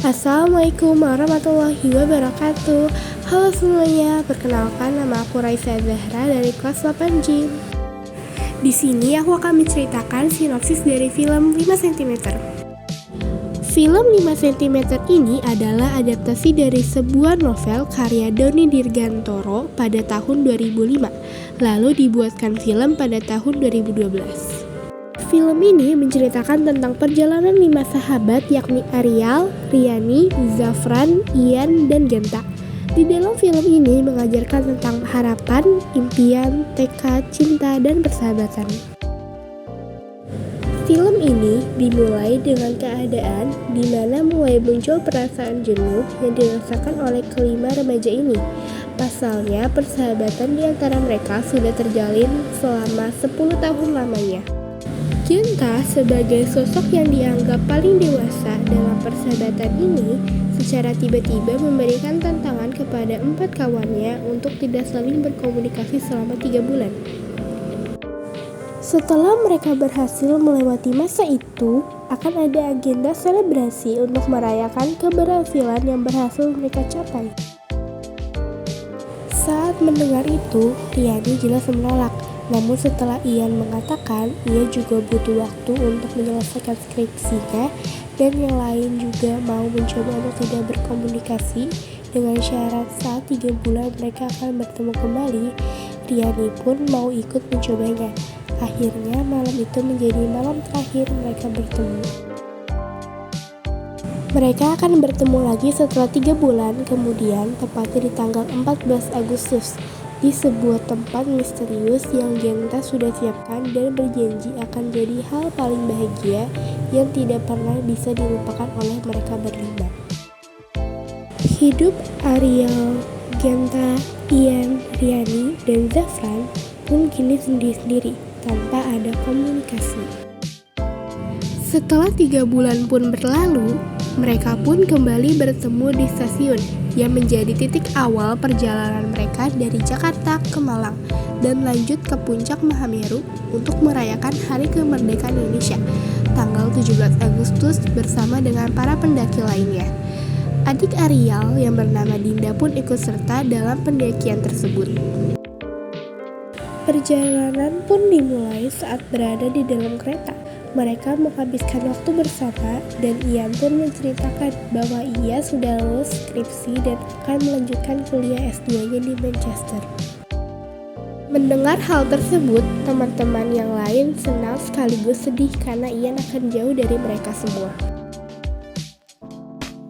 Assalamualaikum warahmatullahi wabarakatuh. Halo semuanya, perkenalkan nama aku Raisa Zahra dari kelas 8J. Di sini aku akan menceritakan sinopsis dari film 5 cm. Film 5 cm ini adalah adaptasi dari sebuah novel karya Doni Dirgantoro pada tahun 2005, lalu dibuatkan film pada tahun 2012. Film ini menceritakan tentang perjalanan 5 sahabat yakni Arial, Riani, Zafran, Ian, dan Genta. Di dalam film ini mengajarkan tentang harapan, impian, tekad, cinta, dan persahabatan. Film ini dimulai dengan keadaan di mana mulai muncul perasaan jenuh yang dirasakan oleh kelima remaja ini. Pasalnya, persahabatan di antara mereka sudah terjalin selama 10 tahun lamanya. Genta sebagai sosok yang dianggap paling dewasa dalam persahabatan ini secara tiba-tiba memberikan tantangan kepada 4 kawannya untuk tidak saling berkomunikasi selama 3 bulan. Setelah mereka berhasil melewati masa itu, akan ada agenda selebrasi untuk merayakan keberhasilan yang berhasil mereka capai. Saat mendengar itu, Riani jelas menolak. Namun setelah Ian mengatakan ia juga butuh waktu untuk menyelesaikan skripsinya dan yang lain juga mau mencoba untuk tidak berkomunikasi dengan syarat saat 3 bulan mereka akan bertemu kembali, Riani pun mau ikut mencobanya. Akhirnya malam itu menjadi malam terakhir mereka bertemu. Mereka akan bertemu lagi setelah 3 bulan kemudian, tepatnya di tanggal 14 Agustus. Di sebuah tempat misterius yang Genta sudah siapkan dan berjanji akan jadi hal paling bahagia yang tidak pernah bisa dilupakan oleh mereka berlima. Hidup Arial, Genta, Ian, Riani, dan Zafran pun kini sendiri-sendiri tanpa ada komunikasi. Setelah 3 bulan pun berlalu, mereka pun kembali bertemu di stasiun yang menjadi titik awal perjalanan mereka dari Jakarta ke Malang dan lanjut ke puncak Mahameru untuk merayakan Hari Kemerdekaan Indonesia tanggal 17 Agustus bersama dengan para pendaki lainnya. Adik Arial yang bernama Dinda pun ikut serta dalam pendakian tersebut. Perjalanan pun dimulai saat berada di dalam kereta. Mereka menghabiskan waktu bersama dan Ian pun menceritakan bahwa ia sudah lulus skripsi dan akan melanjutkan kuliah S2-nya di Manchester. Mendengar hal tersebut, teman-teman yang lain senang sekaligus sedih karena Ian akan jauh dari mereka semua.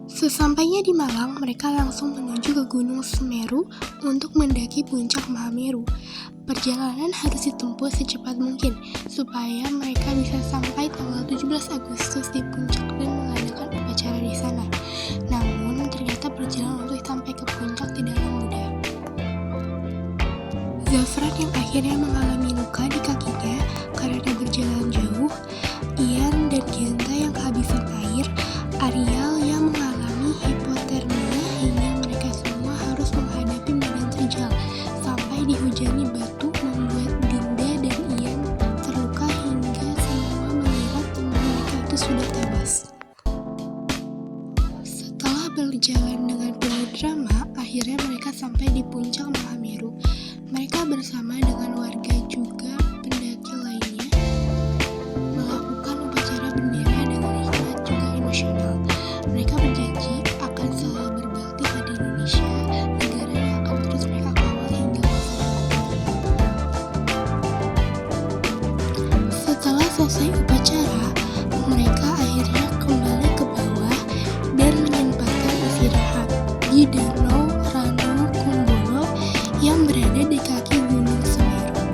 Sesampainya di Malang, mereka langsung menuju ke Gunung Semeru untuk mendaki puncak Mahameru. Perjalanan harus ditempuh secepat mungkin supaya mereka bisa sampai tanggal 17 Agustus di puncak dan mengadakan upacara di sana. Namun ternyata perjalanan untuk sampai ke puncak tidaklah mudah. Zafran yang akhirnya mengalami luka di kakinya karena berjalan jauh, Ian dan Genta yang kehabisan air, Arial yang mengalami hipotermia hingga mereka semua harus menghadapi medan terjal sampai dihujani batu membuat Dinda dan Ian terluka hingga semua mengira teman mereka itu sudah tewas. Setelah berjalan dengan penuh drama, akhirnya mereka sampai di puncak Mahameru. Mereka bersama dengan warga juga pendaki lainnya melakukan upacara bendera dengan hikmat juga emosional. Mereka berjanji akan selalu berbakti pada Indonesia, negara yang akan terus mereka kawal hingga masa depan. Setelah selesai upacara, mereka akhirnya kembali ke bawah dan menyempatkan istirahat di Danau Ranu Kumbolo yang berada di kaki Gunung Semeru.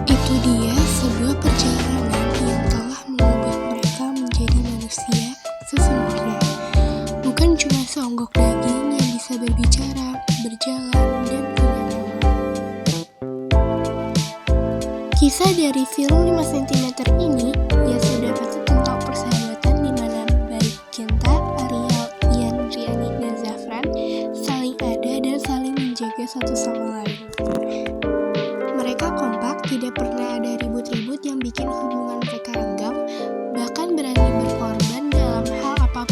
Itu dia sebuah perjalanan yang telah mengubah mereka menjadi manusia sesungguhnya. Bukan cuma seonggok daging yang bisa berbicara, berjalan, dan punya nama. Kisah dari film 5 cm ini ya sudah pasti tentang persahabatan di mana baik Genta, Arial, Ian, Riani, dan Zafran saling ada dan saling menjaga satu sama lain. Mereka kompak, tidak pernah ada ribut-ribut yang bikin hubungan mereka renggang, bahkan berani berkorban dalam hal apapun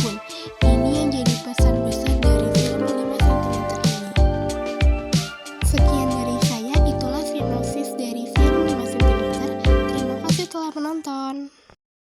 menonton.